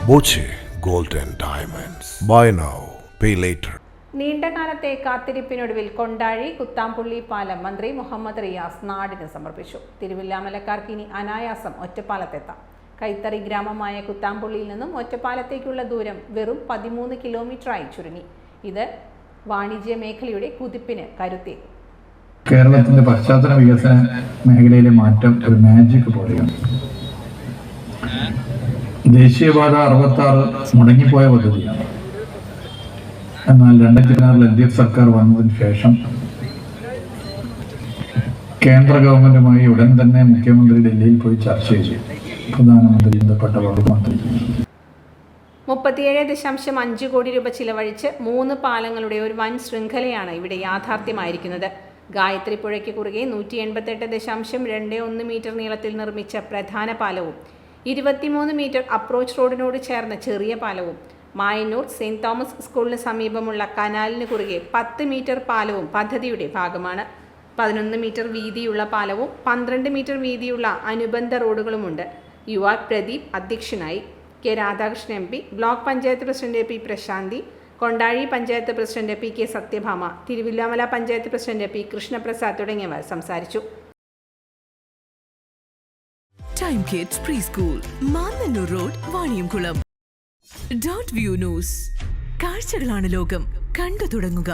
Boche gold and diamonds. Buy now pay later. നീണ്ടകാലത്തെ കാത്തിരിപ്പിനൊടുവിൽ കൊണ്ടാഴി കുത്താംപുള്ളി പാലം മന്ത്രി മുഹമ്മദ് റിയാസ് നാടിന് സമർപ്പിച്ചു. തിരുവില്ലാമലക്കാർക്ക് ഇനി അനായാസം ഒറ്റപ്പാലത്തെത്താം. കൈത്തറി ഗ്രാമമായ കുത്താംപുള്ളിയിൽ നിന്നും ഒറ്റപ്പാലത്തേക്കുള്ള ദൂരം വെറും 13 കിലോമീറ്ററായി ചുരുങ്ങി. ഇത് വാണിജ്യ മേഖലയുടെ കുതിപ്പിന് കരുത്തേകും. കേരളത്തിന്റെ പശ്ചാത്തല വികസന മേഖലയിലെ മാറ്റം ഒരു മാജിക് പോലെയാണ്. ദേശീയപാത 66 മുടങ്ങിപ്പോയ പദ്ധതിയാണ്. എന്നാൽ 2016 LDF സർക്കാർ വന്നതിന് ശേഷം കേന്ദ്ര ഗവൺമെന്റുമായി ഉടൻ തന്നെ മുഖ്യമന്ത്രി ഡൽഹിയിൽ പോയി ചർച്ച ചെയ്തു. പ്രധാനമന്ത്രി ബന്ധപ്പെട്ട വകുപ്പ് മന്ത്രി 37.5 കോടി രൂപ ചിലവഴിച്ച് 3 പാലങ്ങളുടെ ഒരു വൻ ശൃംഖലയാണ് ഇവിടെ യാഥാർത്ഥ്യമായിരിക്കുന്നത്. ഗായത്രി പുഴയ്ക്ക് കുറുകെ 188.21 മീറ്റർ നീളത്തിൽ നിർമ്മിച്ച പ്രധാന പാലവും 23 മീറ്റർ അപ്രോച്ച് റോഡിനോട് ചേർന്ന ചെറിയ പാലവും മായന്നൂർ സെയിന്റ് തോമസ് സ്കൂളിന് സമീപമുള്ള കനാലിന് കുറുകെ 10 മീറ്റർ പാലവും പദ്ധതിയുടെ ഭാഗമാണ്. 11 മീറ്റർ വീതിയുള്ള പാലവും 12 മീറ്റർ വീതിയുള്ള അനുബന്ധ റോഡുകളുമുണ്ട്. യുവാ പ്രദീപ് അധ്യക്ഷനായി. K Radhakrishnan MP, block panchayat president P Prashanthi, Kondazhi panchayat president PK Sathyabhama, Thiruvilwamala panchayat president P Krishnaprasad തുടങ്ങിയവർ സംസാരിച്ചു. Time kids pre school, Mannannur road, Vaniyamkulam. .view news. കാഴ്ചകളാണ് ലോകം, കണ്ടു തുടങ്ങുക.